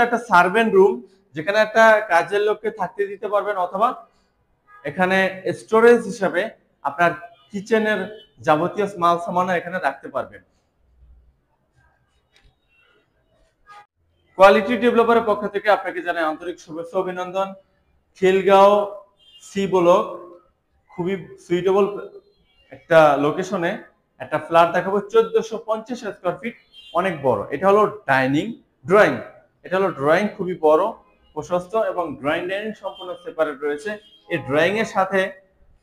একটা servant room, যেখানে একটা কাজের লোককে থাকতে দিতে পারবেন, অথবা এখানে স্টোরেজ হিসাবে আপনার কিচেনের যাবতীয় মাল সামান এখানে রাখতে পারবেন। কোয়ালিটি ডেভেলপারের পক্ষ থেকে আপনাকে জানাই আন্তরিক শুভেচ্ছা অভিনন্দন। খিলগাঁও সি ব্লক খুবই সুইটেবল একটা লোকেশনে একটা ফ্ল্যাট দেখাবো, 1450 স্কয়ার ফিট, অনেক বড়। এটা হলো ড্রয়িং, এটা হলো ড্রয়িং, খুবই বড় প্রশস্ত, এবং ড্রয়িং ডাইনিং সম্পূর্ণ সেপারেট রয়েছে। এই ড্রয়িং এর সাথে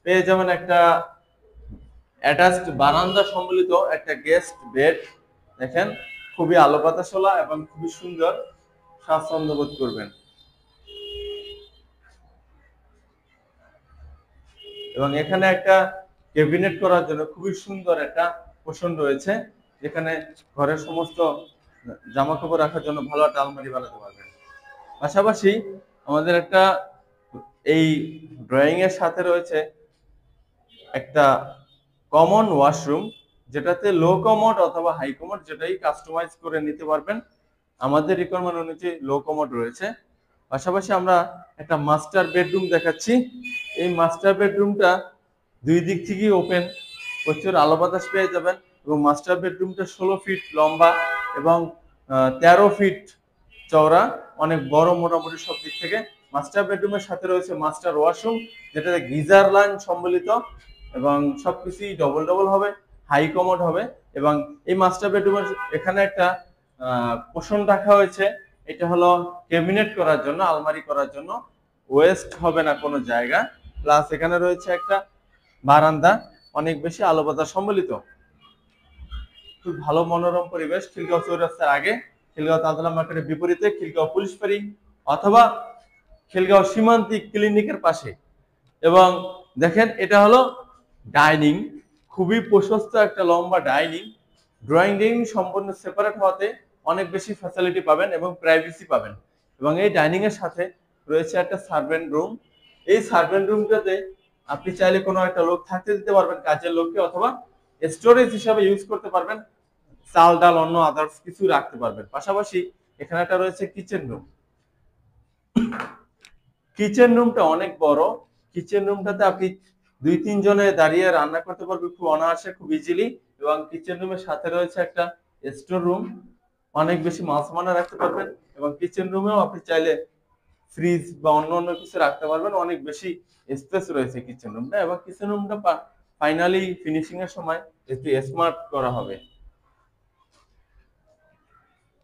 পেয়ে যাবেন একটা অ্যাটাচড বারান্দা সম্বলিত একটা গেস্ট বেড। দেখেন, খুবই আলো বাতাসওয়ালা এবং খুবই সুন্দর, স্বাচ্ছন্দ্য বোধ করবেন। এবং এখানে একটা ক্যাবিনেট করার জন্য খুবই সুন্দর একটা পোষণ রয়েছে, যেখানে ঘরের সমস্ত জামা কাপড় রাখার জন্য ভালো একটা আলমারি বানাতে পারবেন। পাশাপাশি আমাদের একটা এই ড্রয়িং এর সাথে রয়েছে একটা কমন ওয়াশরুম, যেটাতে লো কমোড অথবা হাই কমোড যেটাই কাস্টমাইজ করে নিতে পারবেন। আমাদের রিকোয়ারমেন্ট অনুযায়ী লো কমোড রয়েছে। পাশাপাশি আমরা একটা মাস্টার বেডরুম দেখাচ্ছি। এই মাস্টার বেডরুমটা দুই দিক থেকেই ওপেন, প্রচুর আলো বাতাস পেয়ে যাবেন। এবং মাস্টার বেডরুমটা 16 ফিট লম্বা এবং 13 ফিট চওড়া, অনেক বড় মোটামুটি সব দিক থেকে। মাস্টার বেডরুমের সাথে রয়েছে মাস্টার ওয়াশরুম, যেটাতে গিজার লাইন সম্বলিত, এবং সবকিছুই ডবল ডবল হবে, হাই কমোড হবে। এবং এই মাস্টার বেডরুমের এখানে একটা পোষণ রাখা হয়েছে, এটা হলো ক্যাবিনেট করার জন্য, আলমারি করার জন্য, ওয়েস্ট হবে না কোনো জায়গা। প্লাস এখানে রয়েছে একটা বারান্দা, অনেক বেশি আলো বাতাস সম্বলিত, খুব ভালো মনোরম পরিবেশ। খিলগাঁও চৌরাস্তার আগে, খিলগাঁও তাঁতলা মার্কেটের বিপরীতে, খিলগাঁও পুলিশ ফাঁড়ি অথবা খিলগাঁও সীমান্তিক ক্লিনিকের পাশে। এবং দেখেন, এটা হলো ডাইনিং, খুবই প্রশস্ত একটা লম্বা ডাইনিং। ড্রয়িং ডাইনিং সম্পূর্ণ সেপারেট হওয়াতে অনেক বেশি ফ্যাসিলিটি পাবেন এবং প্রাইভেসি পাবেন। এবং এই ডাইনিং এর সাথে রয়েছে একটা সার্ভেন্ট রুম। এই সার্ভেন্ট রুমটাতে আপনি চাইলে কোনো একটা লোক থাকতে দিতে পারবেন, কাজের লোককে, অথবা স্টোরেজ হিসাবে ইউজ করতে পারবেন, চাল ডাল অন্য আদার্স কিছু রাখতে পারবেন। পাশাপাশি এখানে একটা রয়েছে কিচেন রুম। কিচেন রুমটা অনেক বড়। কিচেন রুমটাতে আপনি 2-3 জনে দাঁড়িয়ে রান্না করতে পারবেন খুব অনায়াসে, খুব ইজিলি। এবং কিচেন রুমের সাথে রয়েছে একটা স্টোর রুম, অনেক বেশি মাল সামান রাখতে পারবেন। এবং কিচেন রুমেও আপনি চাইলে ফ্রিজ বা অন্য কিছু রাখতে পারবেন, অনেক বেশি স্পেস রয়েছে কিচেন রুমটা। এবং কিচেন রুমটা ফাইনালি ফিনিশিং এর সময় একটু স্মার্ট করা হবে।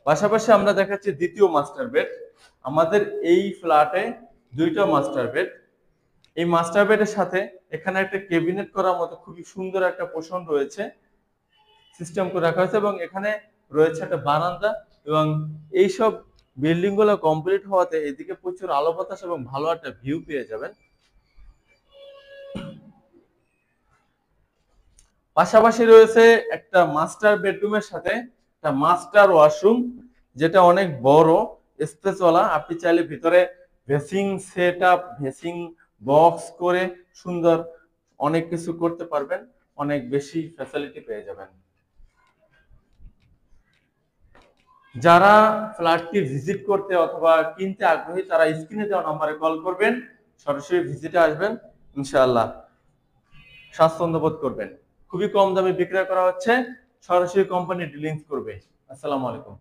পাশাপাশি আমরা দেখাচ্ছি দ্বিতীয় মাস্টার বেড। আমাদের এই ফ্ল্যাটে 2টা মাস্টার বেড। এই মাস্টার বেডের সাথে এখানে একটা ক্যাবিনেট করার মতো খুবই সুন্দর একটা পোষণ রয়েছে, সিস্টেম করে রাখা হয়েছে। এবং এখানে রয়েছে একটা বারান্দা। এবং এইসব বিল্ডিং গুলো কমপ্লিট হওয়াতে এদিকে প্রচুর আলো বাতাস এবং ভালো একটা ভিউ পেয়ে যাবেন। পাশাপাশি রয়েছে একটা মাস্টার বেডরুমের সাথে একটা মাস্টার ওয়াশরুম, যেটা অনেক বড় স্পেসওয়ালা। আপনি চাইলে ভিতরে ভেসিং সেটআপ, ভেসিং বক্স করে সুন্দর অনেক কিছু করতে পারবেন, অনেক বেশি ফ্যাসিলিটি পেয়ে যাবেন। যারা ফ্ল্যাটটি ভিজিট করতে অথবা কিনতে আগ্রহী, তারা স্ক্রিনে দেওয়া নম্বরে কল করবেন, সরাসরি ভিজিটে আসবেন, ইনশাআল্লাহ স্বাচ্ছন্দ্য বোধ করবেন। খুবই কম দামে বিক্রয় করা হচ্ছে, সরাসরি কোম্পানি ডিলিংস করবে। আসসালামু আলাইকুম।